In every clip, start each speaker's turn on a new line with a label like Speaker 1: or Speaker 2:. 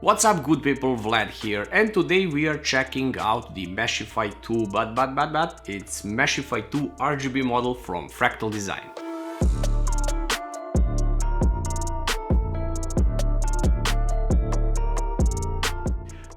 Speaker 1: What's up good people, Vlad here, and today we are checking out the Meshify 2, but it's Meshify 2 RGB model from Fractal Design.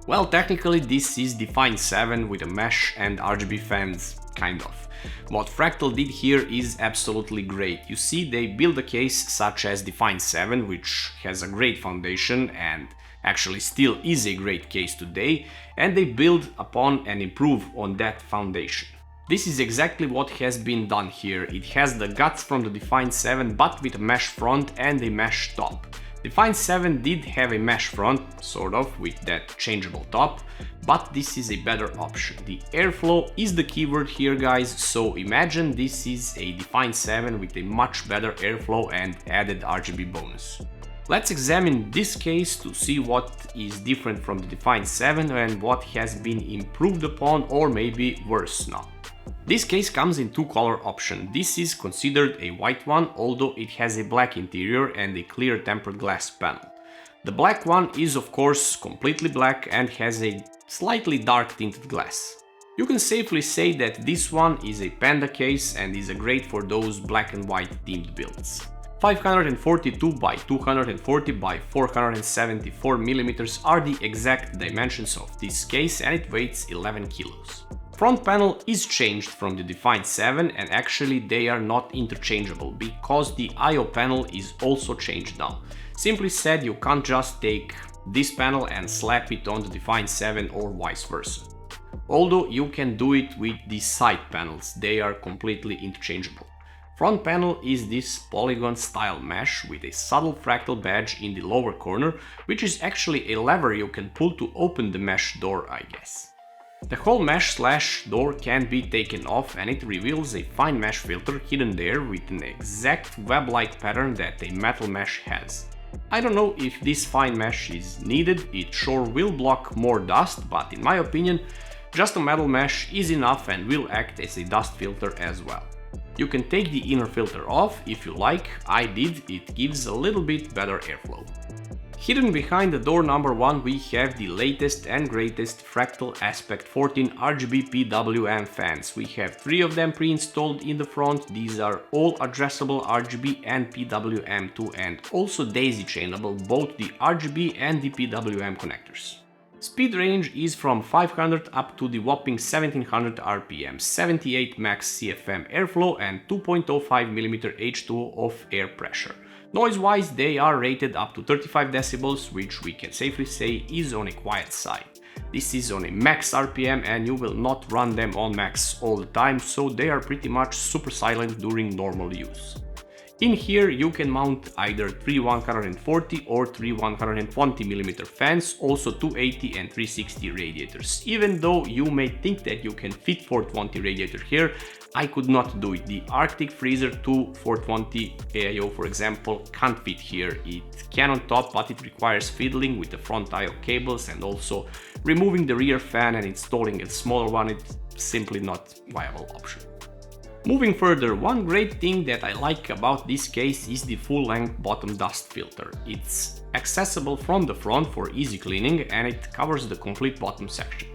Speaker 1: Well, technically this is Define 7 with a mesh and RGB fans, kind of. What Fractal did here is absolutely great. You see, they build a case such as Define 7, which has a great foundation and actually still is a great case today, and they build upon and improve on that foundation. This is exactly what has been done here. It has the guts from the Define 7 but with a mesh front and a mesh top. Define 7 did have a mesh front, sort of, with that changeable top, but this is a better option. The airflow is the keyword here, guys, so imagine this is a Define 7 with a much better airflow and added RGB bonus. Let's examine this case to see what is different from the Define 7 and what has been improved upon or maybe worse now. This case comes in two color options. This is considered a white one, although it has a black interior and a clear tempered glass panel. The black one is of course completely black and has a slightly dark tinted glass. You can safely say that this one is a panda case and is great for those black and white themed builds. 542 by 240 by 474 mm are the exact dimensions of this case and it weighs 11 kilos. Front panel is changed from the Define 7 and actually they are not interchangeable because the I/O panel is also changed now. Simply said, you can't just take this panel and slap it on the Define 7 or vice versa. Although you can do it with the side panels, they are completely interchangeable. Front panel is this polygon style mesh with a subtle fractal badge in the lower corner, which is actually a lever you can pull to open the mesh door, I guess. The whole mesh/door can be taken off and it reveals a fine mesh filter hidden there with an exact web-like pattern that a metal mesh has. I don't know if this fine mesh is needed, it sure will block more dust, but in my opinion, just a metal mesh is enough and will act as a dust filter as well. You can take the inner filter off if you like, I did, it gives a little bit better airflow. Hidden behind the door number 1 we have the latest and greatest Fractal Aspect 14 RGB PWM fans. We have 3 of them pre-installed in the front. These are all addressable RGB and PWM2 and also daisy chainable, both the RGB and the PWM connectors. Speed range is from 500 up to the whopping 1700 RPM, 78 max CFM airflow and 2.05 mm H2O of air pressure. Noise-wise, they are rated up to 35 decibels, which we can safely say is on a quiet side. This is on a max RPM and you will not run them on max all the time, so they are pretty much super silent during normal use. In here you can mount either 3 140 or 3 120 mm fans, also 280 and 360 radiators. Even though you may think that you can fit 420 radiator here, I could not do it. The Arctic Freezer 2 420 AIO, for example, can't fit here. It can on top, but it requires fiddling with the front I/O cables and also removing the rear fan and installing a smaller one. It's simply not a viable option. Moving further, one great thing that I like about this case is the full-length bottom dust filter. It's accessible from the front for easy cleaning and it covers the complete bottom section.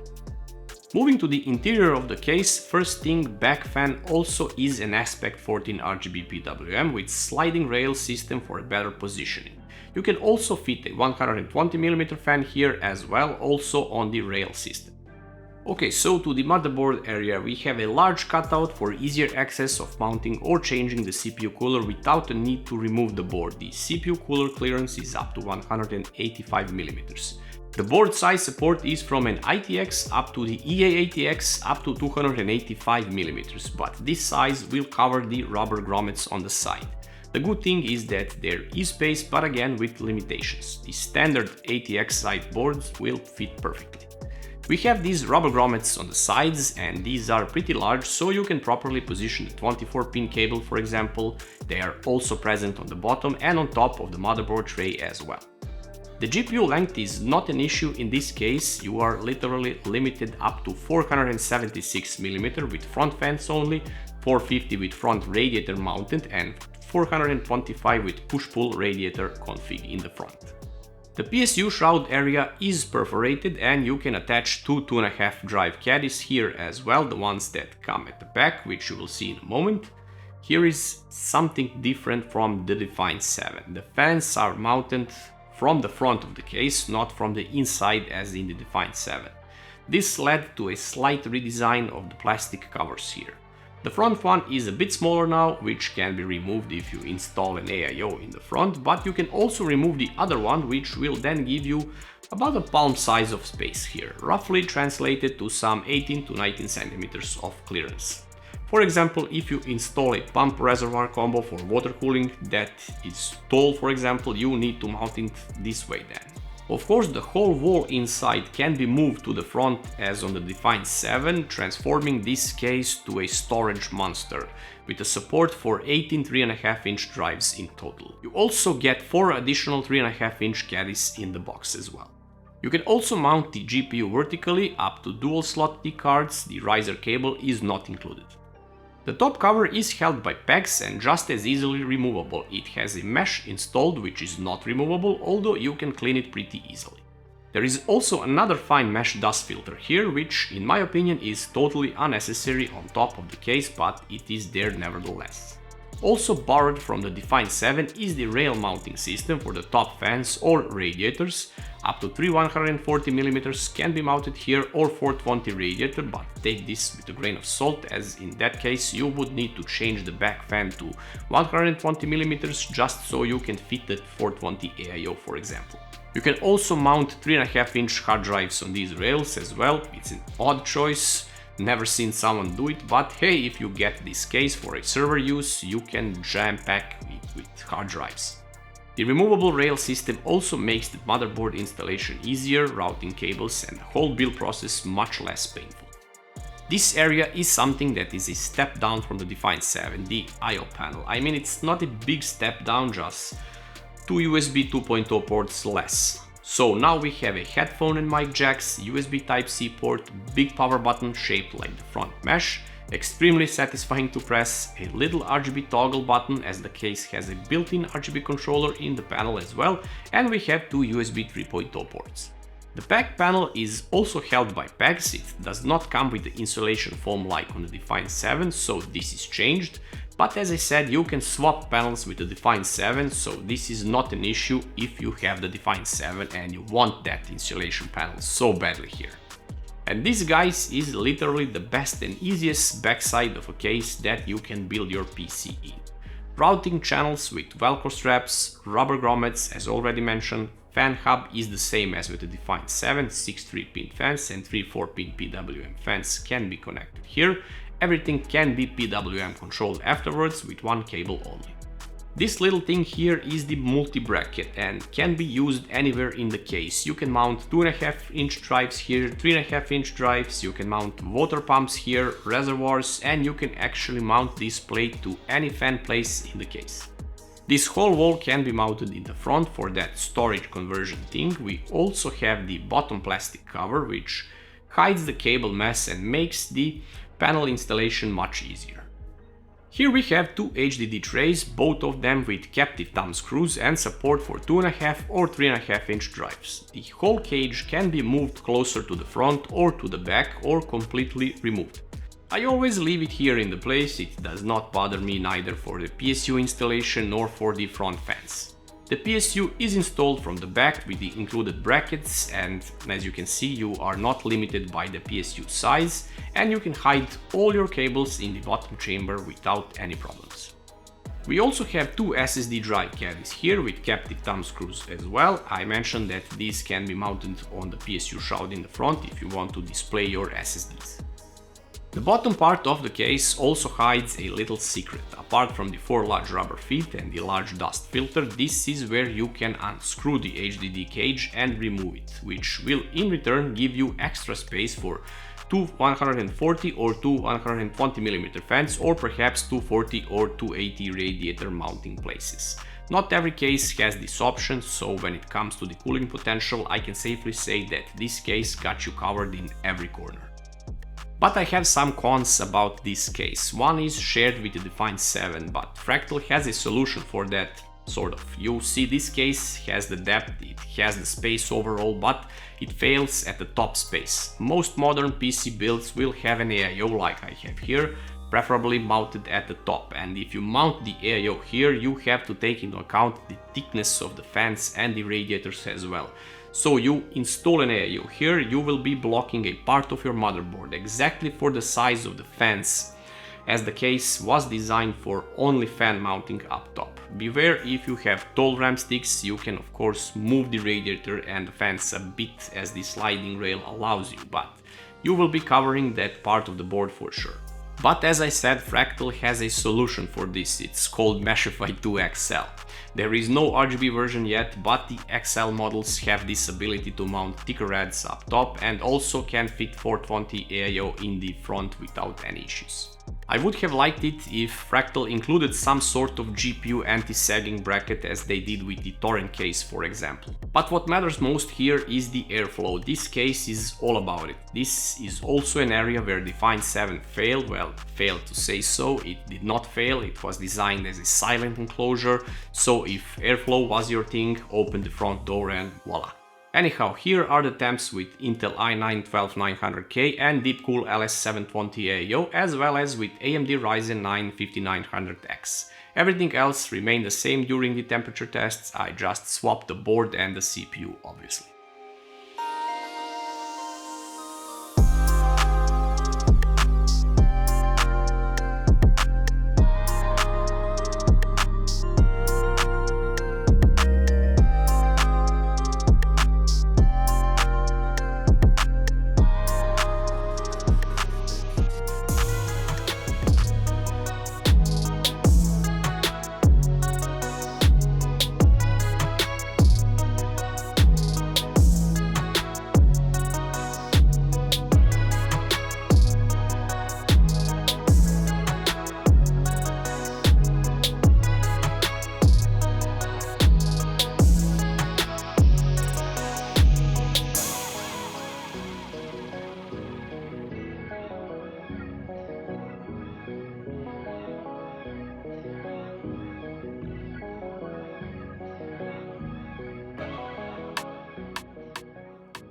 Speaker 1: Moving to the interior of the case, first thing, back fan also is an Aspect 14 RGB PWM with sliding rail system for better positioning. You can also fit a 120 mm fan here as well, also on the rail system. Okay, so to the motherboard area, we have a large cutout for easier access of mounting or changing the CPU cooler without the need to remove the board. The CPU cooler clearance is up to 185 mm. The board size support is from an ITX up to the EA ATX up to 285 mm, but this size will cover the rubber grommets on the side. The good thing is that there is space, but again with limitations. The standard ATX side boards will fit perfectly. We have these rubber grommets on the sides and these are pretty large, so you can properly position the 24-pin cable, for example. They are also present on the bottom and on top of the motherboard tray as well. The GPU length is not an issue in this case. You are literally limited up to 476 mm with front fans only, 450 with front radiator mounted and 425 with push-pull radiator config in the front. The PSU shroud area is perforated and you can attach two 2.5 drive caddies here as well, the ones that come at the back, which you will see in a moment. Here is something different from the Define 7. The fans are mounted from the front of the case, not from the inside as in the Define 7. This led to a slight redesign of the plastic covers here. The front one is a bit smaller now, which can be removed if you install an AIO in the front, but you can also remove the other one, which will then give you about a palm size of space here, roughly translated to some 18 to 19 centimeters of clearance. For example, if you install a pump reservoir combo for water cooling that is tall, for example, you need to mount it this way then. Of course, the whole wall inside can be moved to the front as on the Define 7, transforming this case to a storage monster, with a support for 18 3.5-inch drives in total. You also get 4 additional 3.5-inch caddies in the box as well. You can also mount the GPU vertically up to dual slot D cards, the riser cable is not included. The top cover is held by pegs and just as easily removable. It has a mesh installed which is not removable, although you can clean it pretty easily. There is also another fine mesh dust filter here, which in my opinion is totally unnecessary on top of the case, but it is there nevertheless. Also borrowed from the Define 7 is the rail mounting system for the top fans or radiators. Up to 3 140mm can be mounted here, or 420 radiator, but take this with a grain of salt, as in that case you would need to change the back fan to 120mm just so you can fit the 420 AIO, for example. You can also mount 3.5-inch hard drives on these rails as well. It's an odd choice, never seen someone do it, but hey, if you get this case for a server use, you can jam pack it with hard drives. The removable rail system also makes the motherboard installation easier, routing cables and the whole build process much less painful. This area is something that is a step down from the Define 7, the I/O panel. I mean, it's not a big step down, just 2 USB 2.0 ports less. So now we have a headphone and mic jacks, USB Type-C port, big power button shaped like the front mesh, extremely satisfying to press, a little RGB toggle button as the case has a built-in RGB controller in the panel as well, and we have 2 USB 3.0 ports. The back panel is also held by pegs. It does not come with the insulation foam like on the Define 7, so this is changed. But as I said, you can swap panels with the Define 7, so this is not an issue if you have the Define 7 and you want that insulation panel so badly here. And this, guys, is literally the best and easiest backside of a case that you can build your PC in. Routing channels with Velcro straps, rubber grommets as already mentioned, fan hub is the same as with the Define 7, 6 3-pin fans and 3 4-pin PWM fans can be connected here. Everything can be PWM controlled afterwards with one cable only. This little thing here is the multi-bracket and can be used anywhere in the case. You can mount 2.5-inch drives here, 3.5-inch drives, you can mount water pumps here, reservoirs, and you can actually mount this plate to any fan place in the case. This whole wall can be mounted in the front for that storage conversion thing. We also have the bottom plastic cover, which hides the cable mess and makes the panel installation much easier. Here we have 2 HDD trays, both of them with captive thumb screws and support for 2.5 or 3.5-inch drives. The whole cage can be moved closer to the front or to the back or completely removed. I always leave it here in the place, it does not bother me neither for the PSU installation nor for the front fans. The PSU is installed from the back with the included brackets, and as you can see, you are not limited by the PSU size and you can hide all your cables in the bottom chamber without any problems. We also have 2 SSD drive caddies here with captive thumb screws as well. I mentioned that these can be mounted on the PSU shroud in the front if you want to display your SSDs. The bottom part of the case also hides a little secret. Apart from the 4 large rubber feet and the large dust filter, this is where you can unscrew the HDD cage and remove it, which will in return give you extra space for 2 140 or 2 120mm fans, or perhaps 240 or 280 radiator mounting places. Not every case has this option, so when it comes to the cooling potential, I can safely say that this case got you covered in every corner. But I have some cons about this case. One is shared with the Define 7, but Fractal has a solution for that sort of. You see this case has the depth, it has the space overall, but it fails at the top space. Most modern PC builds will have an AIO like I have here, preferably mounted at the top, and if you mount the AIO here, you have to take into account the thickness of the fans and the radiators as well. So you install an AIO here, you will be blocking a part of your motherboard exactly for the size of the fans, as the case was designed for only fan mounting up top. Beware, if you have tall RAM sticks, you can of course move the radiator and the fans a bit as the sliding rail allows you, but you will be covering that part of the board for sure. But as I said, Fractal has a solution for this, it's called Meshify 2 XL. There is no RGB version yet, but the XL models have this ability to mount thicker rads up top and also can fit 420 AIO in the front without any issues. I would have liked it if Fractal included some sort of GPU anti-sagging bracket as they did with the Torrent case, for example. But what matters most here is the airflow. This case is all about it. This is also an area where Define 7 failed. Well, failed to say so, it did not fail, it was designed as a silent enclosure, so if airflow was your thing, open the front door and voila. Anyhow, here are the temps with Intel i9-12900K and Deepcool LS720 AIO, as well as with AMD Ryzen 9 5900X. Everything else remained the same during the temperature tests, I just swapped the board and the CPU obviously.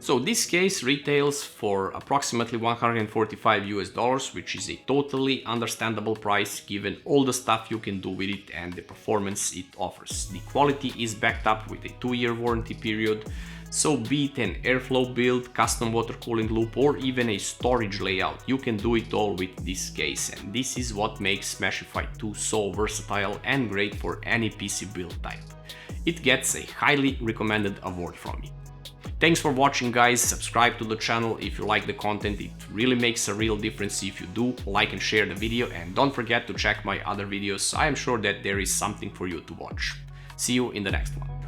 Speaker 1: So this case retails for approximately $145 US, which is a totally understandable price given all the stuff you can do with it and the performance it offers. The quality is backed up with a 2-year warranty period, so be it an airflow build, custom water cooling loop or even a storage layout, you can do it all with this case, and this is what makes Meshify 2 so versatile and great for any PC build type. It gets a highly recommended award from me. Thanks for watching guys, subscribe to the channel if you like the content, it really makes a real difference if you do, like and share the video, and don't forget to check my other videos, I am sure that there is something for you to watch. See you in the next one.